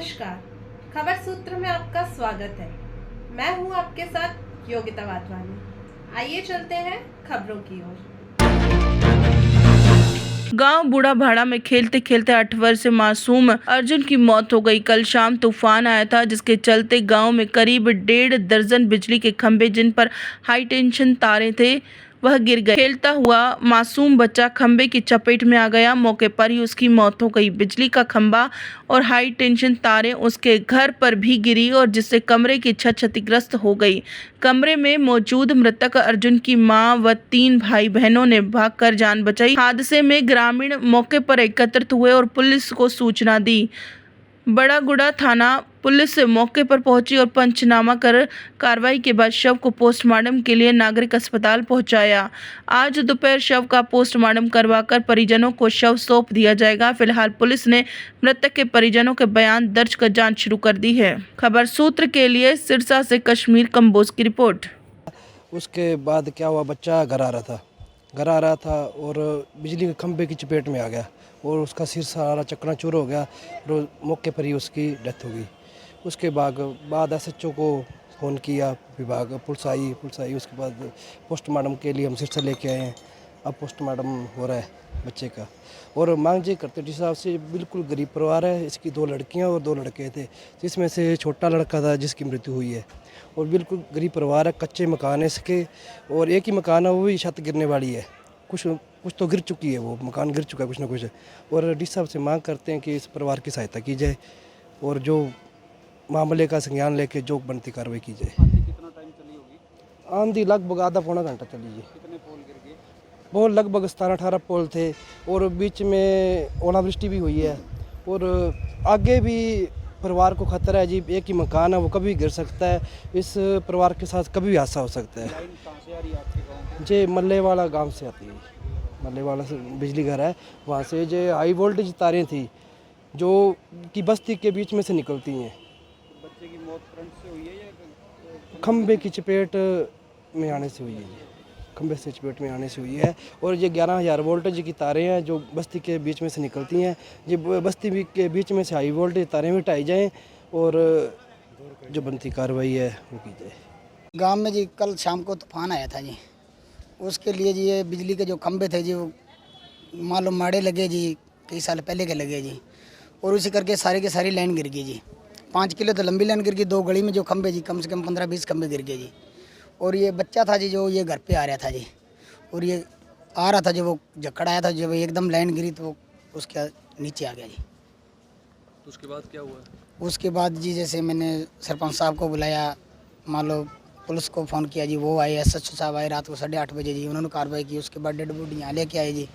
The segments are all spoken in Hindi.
नमस्कार, खबर सूत्र में आपका स्वागत है। मैं हूं आपके साथ योगिता वाधवानी। आइए चलते हैं खबरों की ओर। गांव बूढ़ा भाड़ा में खेलते खेलते 8 वर्षीय मासूम अर्जुन की मौत हो गई। कल शाम तूफान आया था, जिसके चलते गांव में करीब 1.5 दर्जन बिजली के खंभे जिन पर हाई टेंशन तारे थे वह गिर गए। खेलता हुआ मासूम बच्चा खंभे की चपेट में आ गया। मौके पर ही उसकी मौत हो गई। बिजली का खंभा और हाई टेंशन तारें उसके घर पर भी गिरी और जिससे कमरे की छत क्षतिग्रस्त हो गई। कमरे में मौजूद मृतक अर्जुन की मां व 3 भाई बहनों ने भागकर जान बचाई। हादसे में ग्रामीण मौके पर एकत्रित हुए और पुलिस को सूचना दी। बड़ागुड़ा थाना पुलिस मौके पर पहुंची और पंचनामा कर कार्रवाई के बाद शव को पोस्टमार्टम के लिए नागरिक अस्पताल पहुंचाया। आज दोपहर शव का पोस्टमार्टम करवाकर परिजनों को शव सौंप दिया जाएगा। फिलहाल पुलिस ने मृतक के परिजनों के बयान दर्ज कर जांच शुरू कर दी है। खबर सूत्र के लिए सिरसा से कश्मीर कंबोज की रिपोर्ट। उसके बाद क्या हुआ, बच्चा घर आ रहा था और बिजली के खंभे की चपेट में आ गया और उसका सिर सारा चकनाचूर हो गया और मौके पर ही उसकी डेथ हो गई। उसके बाद एसएचओ को फ़ोन किया, विभाग पुलिस आई। उसके बाद पोस्टमार्टम के लिए हम सिरसा लेके आए हैं। अब पोस्टमार्टम हो रहा है बच्चे का। और मांग जी करते जिस हिसाब से बिल्कुल गरीब परिवार है। इसकी 2 लड़कियां और 2 लड़के थे, जिसमें से छोटा लड़का था जिसकी मृत्यु हुई है। और बिल्कुल गरीब परिवार है, कच्चे मकान है इसके और एक ही मकान है, वो भी छत गिरने वाली है। कुछ तो गिर चुकी है, वो मकान गिर चुका है कुछ ना कुछ। और डी साहब से मांग करते हैं कि इस परिवार की सहायता की जाए और जो मामले का संज्ञान लेके जो बनती कार्रवाई की जाए। कितना टाइम चली होगी? आंधी लगभग आधा पौना घंटा चली जी। कितने पोल गिर गए? पोल लगभग 17-18 पोल थे और बीच में ओलावृष्टि भी हुई है और आगे भी परिवार को खतरा है जी। एक ही मकान है, वो कभी गिर सकता है। इस परिवार के साथ कभी भी हादसा हो सकता है। लाइन कहाँ से आ रही है आपके गाँव? जे मल्ले वाला गांव से आती है, मल्ले वाला से बिजली घर है, वहाँ से जो हाई वोल्टेज तारें थी जो कि बस्ती के बीच में से निकलती हैं। तो बच्चे की मौत करंट से हुई है या खंबे की चपेट में आने से हुई है, खंबे से चपेट में आने से हुई है। और ये 11,000 वोल्टेज की तारें हैं जो बस्ती के बीच में से निकलती हैं। ये बस्ती के बीच में से हाई वोल्टेज तारें भी हटाई जाएँ और जो बनती कार्रवाई है वो की जाए। गांव में जी कल शाम को तूफान आया था जी। उसके लिए जी ये बिजली के जो खंभे थे जी, वो मालूम माड़े लगे जी, कई साल पहले के लगे जी। और उसी करके सारी की सारी लाइन गिर गई जी। 5 किलो तो लंबी लाइन गिर गई। 2 गली में जो खंभे जी, कम से कम 15-20 खंभे गिर गए जी। और ये बच्चा था जी, जो ये घर पे आ रहा था जी, और ये आ रहा था, जो वो झक्कड़ आया था, जब एकदम लाइन गिरी तो उसके नीचे आ गया जी। तो उसके बाद क्या हुआ? उसके बाद जी जैसे मैंने सरपंच साहब को बुलाया, मान लो पुलिस को फ़ोन किया जी, वो आए, एसएचओ साहब आए रात को 8:30 बजे जी। उन्होंने कार्रवाई की। उसके बाद डेड बॉडी यहाँ लेके आए जी।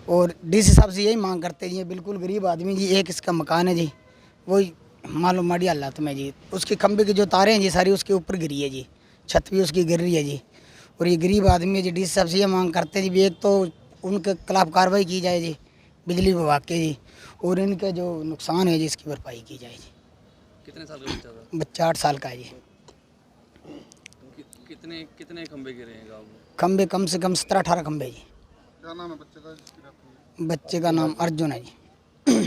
और डीसी साहब से यही मांग करते जी, बिल्कुल गरीब आदमी जी, एक इसका मकान है जी, वही मालूम माड़ी हालात में जी। उसके खंभे की जो तारें हैं जी सारी उसके ऊपर गिरी है जी, छत भी उसकी गिर रही है जी। और ये गरीब आदमी है जी, डीसी साहब से ये मांग करते जी, एक तो उनके खिलाफ कार्रवाई की जाए जी, बिजली विभाग के जी, और इनका जो नुकसान है जी इसकी भरपाई की जाए जी। कितने साल का बच्चा था? बच्चा 8 साल का है जी। कितने खंबे गिरे हैं गाँव में? खंबे कम से कम 17-18 खंबे जी। क्या नाम है बच्चे का जिसकी डेथ हुई? बच्चे का नाम अर्जुन है जी।